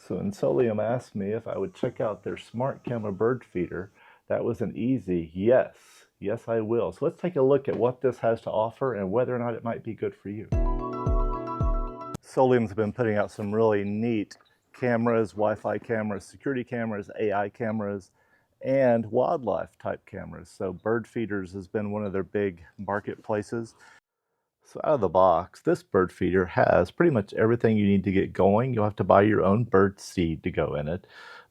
So when Soliom asked me if I would check out their smart camera bird feeder, that was an easy yes. Yes, I will. So let's take a look at what this has to offer and whether or not it might be good for you. Soliom's been putting out some really neat cameras, Wi-Fi cameras, security cameras, AI cameras, and wildlife type cameras. So bird feeders has been one of their big marketplaces. So out of the box, this bird feeder has pretty much everything you need to get going. You'll have to buy your own bird seed to go in it,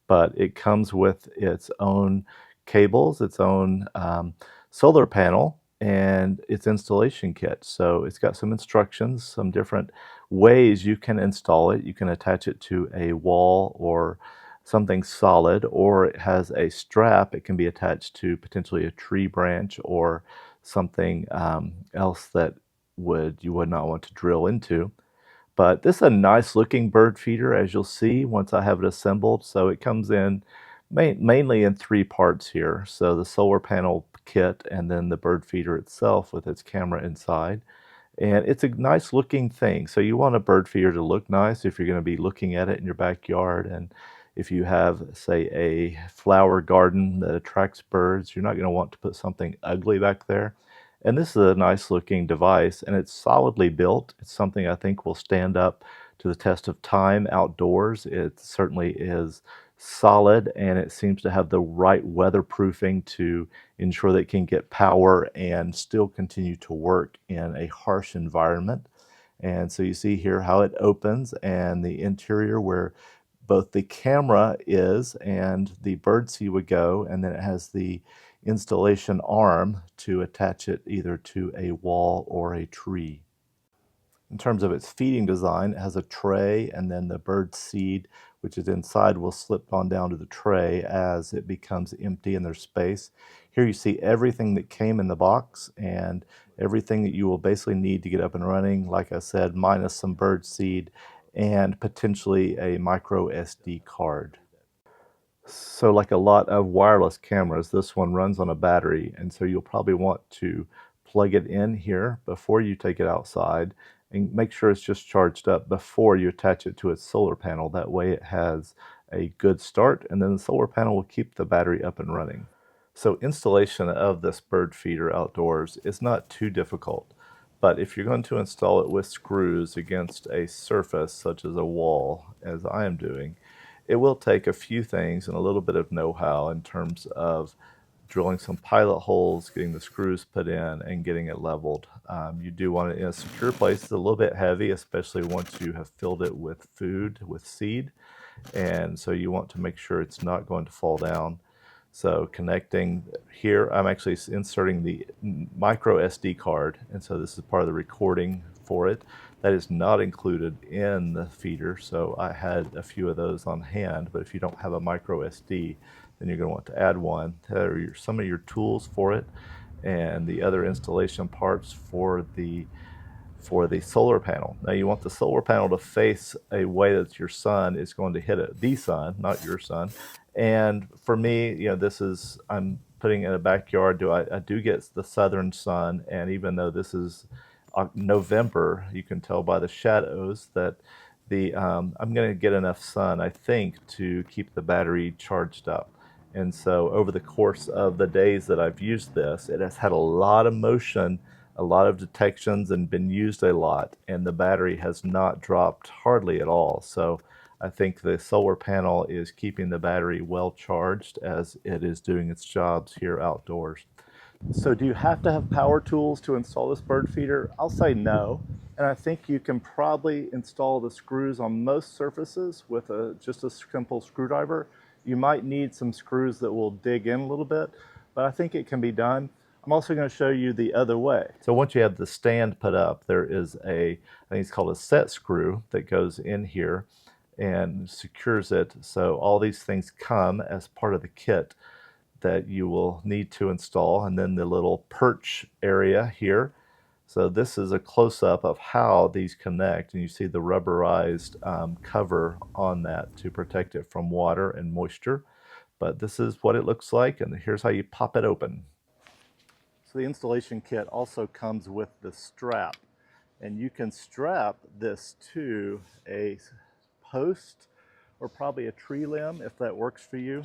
but it comes with its own cables, its own solar panel, and its installation kit. So it's got some instructions, some different ways you can install it. You can attach it to a wall or something solid, or it has a strap. It can be attached to potentially a tree branch or something else that you would not want to drill into. But this is a nice looking bird feeder, as you'll see once I have it assembled. So it comes in mainly in three parts here. So the solar panel kit and then the bird feeder itself with its camera inside. And it's a nice looking thing. So you want a bird feeder to look nice if you're going to be looking at it in your backyard. And if you have, say, a flower garden that attracts birds, you're not going to want to put something ugly back there. And this is a nice looking device, and it's solidly built. It's something I think will stand up to the test of time outdoors. It certainly is solid, and it seems to have the right weatherproofing to ensure that it can get power and still continue to work in a harsh environment. And so you see here how it opens and the interior where both the camera is and the birdseed would go, and then it has the installation arm to attach it either to a wall or a tree. In terms of its feeding design, it has a tray, and then the bird seed, which is inside, will slip on down to the tray as it becomes empty and there's space. Here you see everything that came in the box and everything that you will basically need to get up and running, like I said, minus some bird seed and potentially a micro SD card. So like a lot of wireless cameras, this one runs on a battery, and so you'll probably want to plug it in here before you take it outside and make sure it's just charged up before you attach it to its solar panel. That way it has a good start, and then the solar panel will keep the battery up and running. So installation of this bird feeder outdoors is not too difficult, but if you're going to install it with screws against a surface such as a wall, as I am doing, it will take a few things and a little bit of know-how in terms of drilling some pilot holes, getting the screws put in, and getting it leveled. You do want it in a secure place. It's a little bit heavy, especially once you have filled it with food, with seed, and so you want to make sure it's not going to fall down. So connecting here, I'm actually inserting the micro SD card, and so this is part of the recording for it. That is not included in the feeder, so I had a few of those on hand, but if you don't have a micro SD, then you're going to want to add one. There are some of your tools for it, and the other installation parts for the solar panel. Now you want the solar panel to face a way that your sun is going to hit it, the sun, not your sun. And for me, this is, I'm putting in a backyard. I do get the southern sun, and even though this is November, you can tell by the shadows that I'm going to get enough sun, I think, to keep the battery charged up. And so over the course of the days that I've used this, it has had a lot of motion, a lot of detections, and been used a lot, and the battery has not dropped hardly at all. So I think the solar panel is keeping the battery well charged as it is doing its jobs here outdoors. So do you have to have power tools to install this bird feeder? I'll say no. And I think you can probably install the screws on most surfaces with just a simple screwdriver. You might need some screws that will dig in a little bit, but I think it can be done. I'm also going to show you the other way. So once you have the stand put up, there is I think it's called a set screw that goes in here and secures it. So all these things come as part of the kit that you will need to install, and then the little perch area here. So this is a close-up of how these connect, and you see the rubberized cover on that to protect it from water and moisture. But this is what it looks like, and here's how you pop it open. So the installation kit also comes with the strap, and you can strap this to a post or probably a tree limb if that works for you.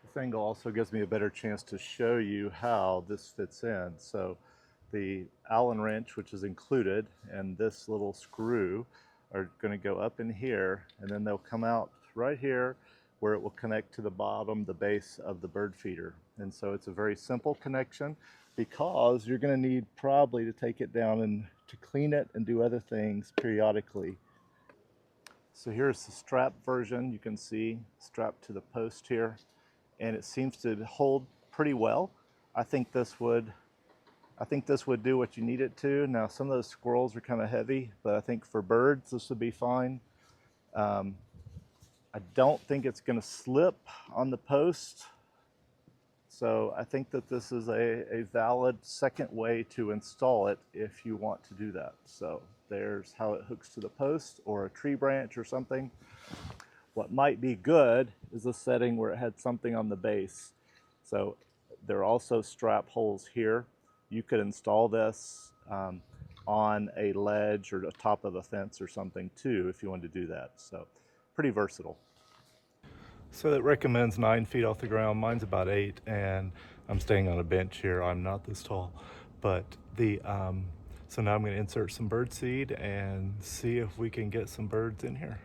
This angle also gives me a better chance to show you how this fits in. So the Allen wrench, which is included, and this little screw are going to go up in here, and then they'll come out right here where it will connect to the bottom, the base of the bird feeder. And so it's a very simple connection because you're going to need probably to take it down and to clean it and do other things periodically. So here's the strap version. You can see strapped to the post here, and it seems to hold pretty well. I think this would do what you need it to. Now, some of those squirrels are kind of heavy, but I think for birds, this would be fine. I don't think it's going to slip on the post. So I think that this is a valid second way to install it if you want to do that. So there's how it hooks to the post or a tree branch or something. What might be good is a setting where it had something on the base. So there are also strap holes here. You could install this on a ledge or the top of a fence or something too if you wanted to do that. So pretty versatile. So it recommends 9 feet off the ground. Mine's about 8, and I'm staying on a bench here. I'm not this tall, but so now I'm going to insert some bird seed and see if we can get some birds in here.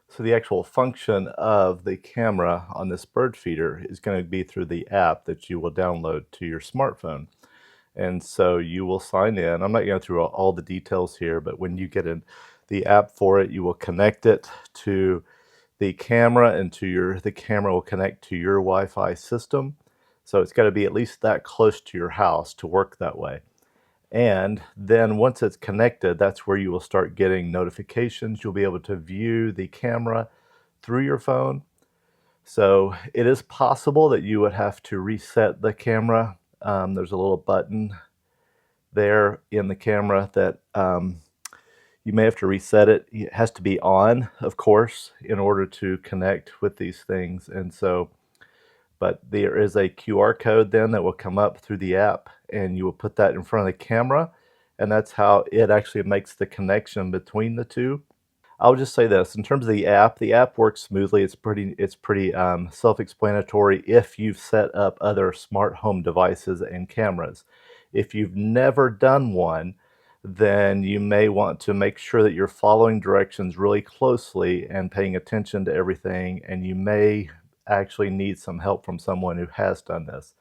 So the actual function of the camera on this bird feeder is going to be through the app that you will download to your smartphone. And so you will sign in. I'm not going through all the details here, but when you get in the app for it, you will connect it to the camera, and the camera will connect to your Wi-Fi system. So it's got to be at least that close to your house to work that way. And then once it's connected, that's where you will start getting notifications. You'll be able to view the camera through your phone. So it is possible that you would have to reset the camera. There's a little button there in the camera that you may have to reset it. It has to be on, of course, in order to connect with these things. And so, but there is a QR code then that will come up through the app, and you will put that in front of the camera, and that's how it actually makes the connection between the two. I'll just say this, in terms of the app works smoothly. It's pretty self-explanatory if you've set up other smart home devices and cameras. If you've never done one, then you may want to make sure that you're following directions really closely and paying attention to everything, and you may actually need some help from someone who has done this.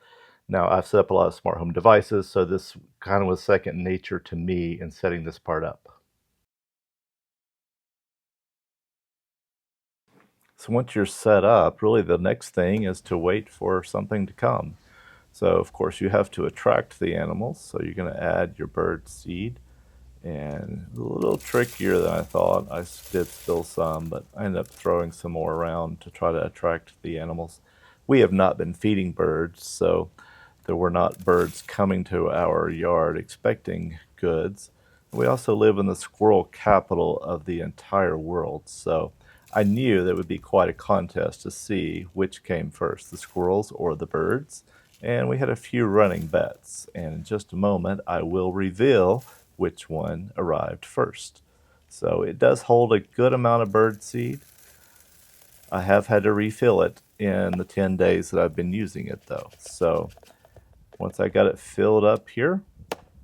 Now, I've set up a lot of smart home devices, so this kind of was second nature to me in setting this part up. So once you're set up, really the next thing is to wait for something to come. So of course you have to attract the animals, so you're going to add your bird seed. And a little trickier than I thought. I did spill some, but I ended up throwing some more around to try to attract the animals. We have not been feeding birds, so there were not birds coming to our yard expecting goods. We also live in the squirrel capital of the entire world, so I knew that it would be quite a contest to see which came first, the squirrels or the birds. And we had a few running bets, and in just a moment I will reveal which one arrived first. So it does hold a good amount of bird seed. I have had to refill it in the 10 days that I've been using it though. So once I got it filled up here,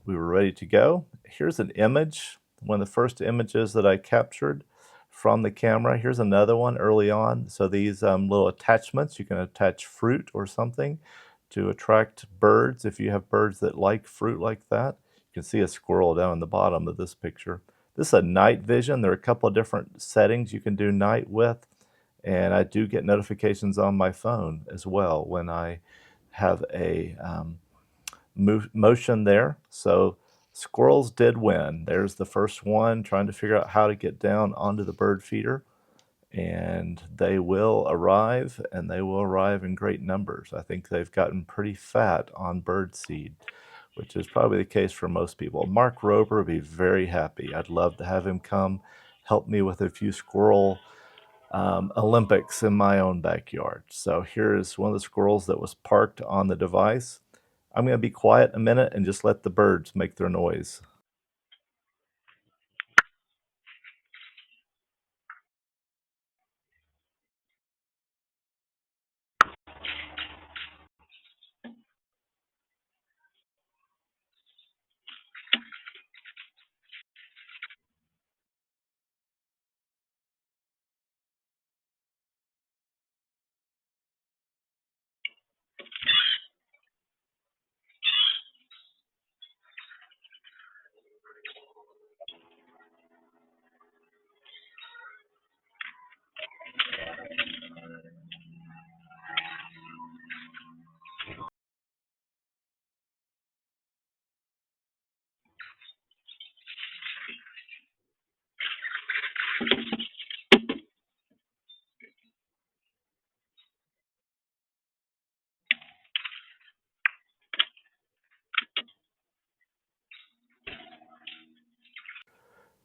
we were ready to go. Here's an image, one of the first images that I captured from the camera. Here's another one early on. So these little attachments, you can attach fruit or something to attract birds if you have birds that like fruit like that. You can see a squirrel down in the bottom of this picture. This is a night vision. There are a couple of different settings you can do night with, and I do get notifications on my phone as well when I have a motion there. So squirrels did win. There's the first one trying to figure out how to get down onto the bird feeder, and they will arrive, and they will arrive in great numbers. I think they've gotten pretty fat on bird seed, which is probably the case for most people. Mark Rober would be very happy. I'd love to have him come help me with a few squirrel Olympics in my own backyard. So here's one of the squirrels that was parked on the device. I'm going to be quiet a minute and just let the birds make their noise.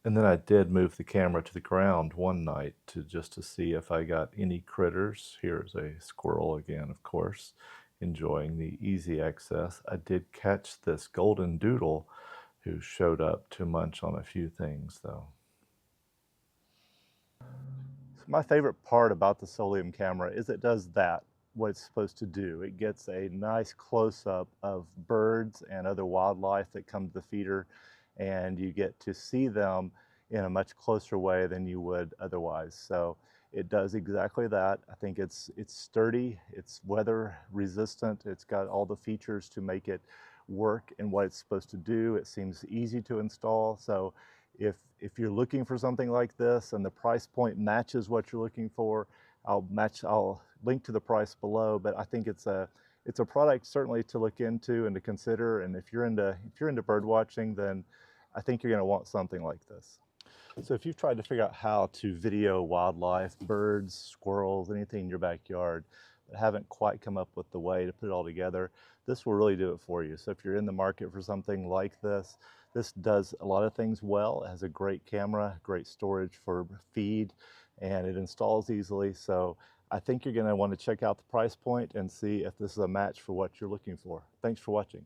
And then I did move the camera to the ground one night to see if I got any critters. Here's a squirrel again, of course, enjoying the easy access. I did catch this golden doodle who showed up to munch on a few things, though. My favorite part about the Soliom camera is it does what it's supposed to do. It gets a nice close-up of birds and other wildlife that come to the feeder, and you get to see them in a much closer way than you would otherwise. So it does exactly that. I think it's sturdy, it's weather resistant, it's got all the features to make it work in what it's supposed to do. It seems easy to install. So if you're looking for something like this and the price point matches what you're looking for, I'll link to the price below, but I think it's a product certainly to look into and to consider. And if you're into bird watching, then I think you're going to want something like this. So if you've tried to figure out how to video wildlife, birds, squirrels, anything in your backyard, but haven't quite come up with the way to put it all together, this will really do it for you. So if you're in the market for something like this does a lot of things well. It has a great camera, great storage for feed, and it installs easily. So I think you're going to want to check out the price point and see if this is a match for what you're looking for. Thanks for watching.